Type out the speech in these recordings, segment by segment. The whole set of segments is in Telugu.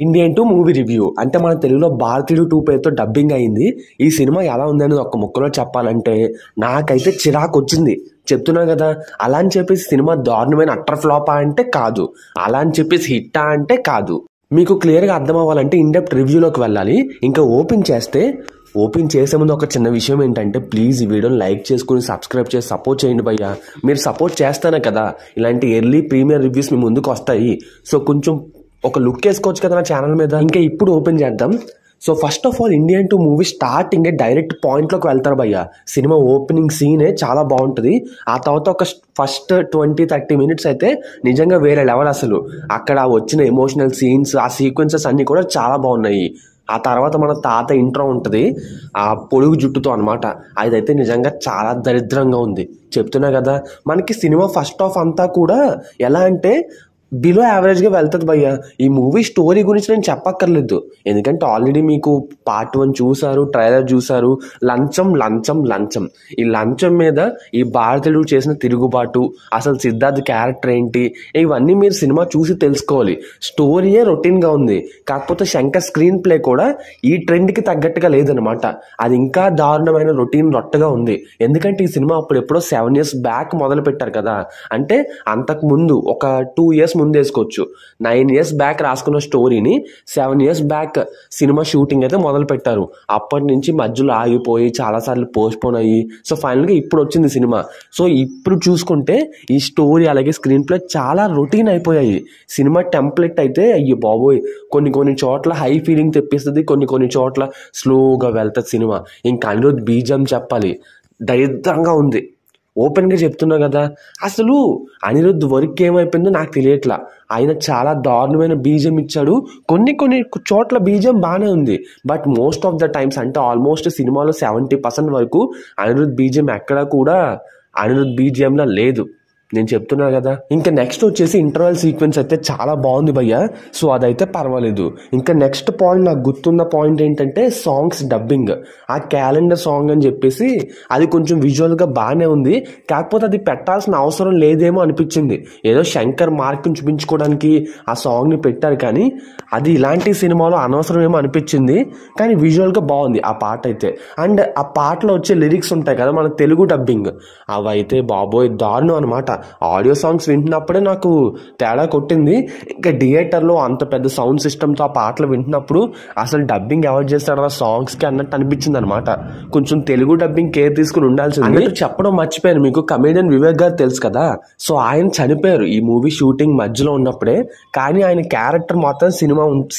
ఇండియన్ టూ మూవీ రివ్యూ అంటే మన తెలుగులో భారతీయుడు 2 పేరుతో డబ్బింగ్ అయింది. ఈ సినిమా ఎలా ఉందని ఒక ముక్కలో చెప్పాలంటే నాకైతే చిరాకు వచ్చింది. చెప్తున్నా కదా, అలా అని చెప్పేసి సినిమా దారుణమైన అట్టర్ ఫ్లాపా అంటే కాదు, అలా అని చెప్పేసి హిట్టా అంటే కాదు. మీకు క్లియర్గా అర్థం అవ్వాలంటే ఇన్డెప్త్ రివ్యూలోకి వెళ్ళాలి. ఇంకా ఓపెన్ చేసే ముందు ఒక చిన్న విషయం ఏంటంటే, ప్లీజ్ ఈ వీడియోని లైక్ చేసుకుని సబ్స్క్రైబ్ చేసి సపోర్ట్ చేయండి భయ్యా. మీరు సపోర్ట్ చేస్తానే కదా ఇలాంటి ఎర్లీ ప్రీమియర్ రివ్యూస్ మీ ముందుకు వస్తాయి. సో కొంచెం ఒక లుక్ వేసుకోవచ్చు కదా నా ఛానల్ మీద. ఇంకా ఇప్పుడు ఓపెన్ చేద్దాం. So first of all Indian two movie starting direct పాయింట్లోకి వెళ్తారు భయ్యా. సినిమా ఓపెనింగ్ సీనే చాలా బాగుంటుంది. ఆ తర్వాత ఒక ఫస్ట్ 20-30 మినిట్స్ అయితే నిజంగా వేరే లెవెల్. అసలు అక్కడ వచ్చిన ఎమోషనల్ సీన్స్, ఆ సీక్వెన్సెస్ అన్నీ కూడా చాలా బాగున్నాయి. ఆ తర్వాత మన తాత ఇంట్రో ఉంటుంది ఆ పొడుగు జుట్టుతో అనమాట. అదైతే నిజంగా చాలా దరిద్రంగా ఉంది. చెప్తున్నా కదా, మనకి సినిమా ఫస్ట్ హాఫ్ అంతా కూడా ఎలా అంటే బిలో యావరేజ్గా వెళ్తుంది భయ్యా. ఈ మూవీ స్టోరీ గురించి నేను చెప్పక్కర్లేదు, ఎందుకంటే ఆల్రెడీ మీకు పార్ట్ 1 చూసారు, ట్రైలర్ చూసారు. లంచం లంచం లంచం, ఈ లంచం మీద ఈ భారతీయుడు చేసిన తిరుగుబాటు, అసలు సిద్ధార్థ్ క్యారెక్టర్ ఏంటి, ఇవన్నీ మీరు సినిమా చూసి తెలుసుకోవాలి. స్టోరీయే రొటీన్గా ఉంది, కాకపోతే శంకర్ స్క్రీన్ ప్లే కూడా ఈ ట్రెండ్కి తగ్గట్టుగా లేదనమాట. అది ఇంకా దారుణమైన రొట్టగా ఉంది. ఎందుకంటే ఈ సినిమా అప్పుడు ఎప్పుడో 7 years బ్యాక్ మొదలు పెట్టారు కదా, అంటే అంతకు ముందు ఒక 2 years ముందు వేసుకోవచ్చు. 9 years బ్యాక్ రాసుకున్న స్టోరీని 7 years బ్యాక్ సినిమా షూటింగ్ అయితే మొదలు పెట్టారు. అప్పటి నుంచి మధ్యలో ఆగిపోయి చాలాసార్లు పోస్ట్పోన్ అయ్యి సో ఫైనల్గా ఇప్పుడు వచ్చింది సినిమా. సో ఇప్పుడు చూసుకుంటే ఈ స్టోరీ అలాగే స్క్రీన్ ప్లే చాలా రొటీన్ అయిపోయాయి. సినిమా టెంప్లెట్ అయితే అయ్యి బాబోయ్, కొన్ని చోట్ల హై ఫీలింగ్ తెప్పిస్తుంది, కొన్ని చోట్ల స్లోగా వెళ్తుంది సినిమా. ఇంకా అనిరుద్ధ్ బీజం చెప్పాలి, దరిద్రంగా ఉంది. ఓపెన్గా చెప్తున్నా కదా, అసలు అనిరుద్ధ్ వర్క్ ఏమైపోయిందో నాకు తెలియట్లా. ఆయన చాలా దారుణమైన బీజం ఇచ్చాడు. కొన్ని చోట్ల బీజం బాగానే ఉంది, but most of the times అంటే ఆల్మోస్ట్ సినిమాలో 70% వరకు అనిరుద్ధ్ బీజం ఎక్కడా కూడా అనిరుద్ధ్ బీజియంలా లేదు. నేను చెప్తున్నా కదా. ఇంకా నెక్స్ట్ వచ్చేసి ఇంటర్వెల్ సీక్వెన్స్ అయితే చాలా బాగుంది భయ్యా. సో అదైతే పర్వాలేదు. ఇంకా నెక్స్ట్ పాయింట్, నాకు గుర్తున్న పాయింట్ ఏంటంటే సాంగ్స్ డబ్బింగ్. ఆ క్యాలెండర్ సాంగ్ అని చెప్పేసి అది కొంచెం విజువల్గా బాగానే ఉంది, కాకపోతే అది పెట్టాల్సిన అవసరం లేదేమో అనిపించింది. ఏదో శంకర్ మార్క్ని చూపించుకోవడానికి ఆ సాంగ్ని పెట్టారు, కానీ అది ఇలాంటి సినిమాలో అనవసరమేమో అనిపించింది. కానీ విజువల్గా బాగుంది ఆ పాట అయితే. అండ్ ఆ పాటలో వచ్చే లిరిక్స్ ఉంటాయి కదా మన తెలుగు డబ్బింగ్, అవైతే బాబోయ్ దారుణం అనమాట. ఆడియో సాంగ్స్ వింటున్నప్పుడే నాకు తేడా కొట్టింది. ఇంకా థియేటర్లో అంత పెద్ద సౌండ్ సిస్టమ్తో ఆ పాటలు వింటున్నప్పుడు అసలు డబ్బింగ్ ఎవరు చేస్తాడు ఆ సాంగ్స్కి అన్నట్టు అనిపించింది అనమాట. కొంచెం తెలుగు డబ్బింగ్ కేర్ తీసుకుని ఉండాల్సింది. అన్నట్టు చెప్పడం మర్చిపోయాను, మీకు కమేడియన్ వివేక్ గారు తెలుసు కదా. సో ఆయన చనిపోయారు ఈ మూవీ షూటింగ్ మధ్యలో ఉన్నప్పుడే, కానీ ఆయన క్యారెక్టర్ మాత్రం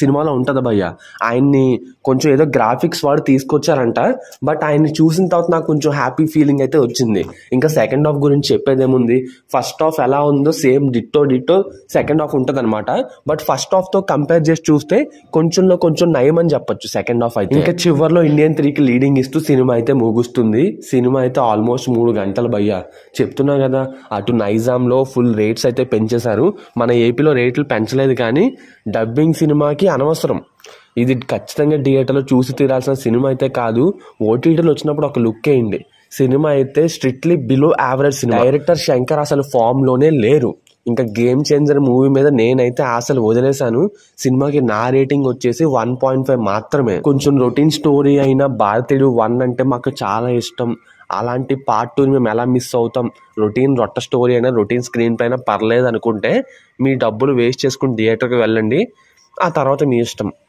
సినిమాలో ఉంటుంది భయ్య. ఆయన్ని కొంచెం ఏదో గ్రాఫిక్స్ వాడు తీసుకొచ్చారంట, బట్ ఆయన్ని చూసిన తర్వాత నాకు కొంచెం హ్యాపీ ఫీలింగ్ అయితే వచ్చింది. ఇంకా సెకండ్ హాఫ్ గురించి చెప్పేదేముంది, ఫస్ట్ హాఫ్ ఎలా ఉందో సేమ్ డిట్టో సెకండ్ హాఫ్ ఉంటుంది అనమాట. బట్ ఫస్ట్ హాఫ్ తో కంపేర్ చేసి చూస్తే కొంచెం నయం అని చెప్పొచ్చు సెకండ్ హాఫ్ అయితే. ఇంకా చివరిలో ఇండియన్ 3కి లీడింగ్ ఇస్తూ సినిమా అయితే ముగుస్తుంది. సినిమా అయితే ఆల్మోస్ట్ 3 గంటలు భయ్యా. చెప్తున్నా కదా, అటు నైజాంలో ఫుల్ రేట్స్ అయితే పెంచేశారు, మన ఏపీలో రేట్లు పెంచలేదు. కానీ డబ్బింగ్ సినిమాకి అనవసరం, ఇది ఖచ్చితంగా థియేటర్లో చూసి తీరాల్సిన సినిమా అయితే కాదు. ఓటీటీలో వచ్చినప్పుడు ఒక లుక్ వేయండి. సినిమా అయితే strictly below average cinema. Director Shankar అసలు ఫామ్ లోనే లేరు. ఇంకా గేమ్ చేంజర్ మూవీ మీద నేనైతే ఆశలు వదిలేశాను. సినిమాకి నా రేటింగ్ వచ్చేసి 1.5 మాత్రమే. కొంచెం రొటీన్ స్టోరీ అయినా భారతీయుడు 1 అంటే మాకు చాలా ఇష్టం. అలాంటి పార్ట్ 2 మేము ఎలా మిస్ అవుతాం. రొట్ట స్టోరీ అయినా రొటీన్ స్క్రీన్ పైన పర్లేదు అనుకుంటే మీ డబ్బులు వేస్ట్ చేసుకుని థియేటర్కి వెళ్ళండి, ఆ తర్వాత మీ ఇష్టం.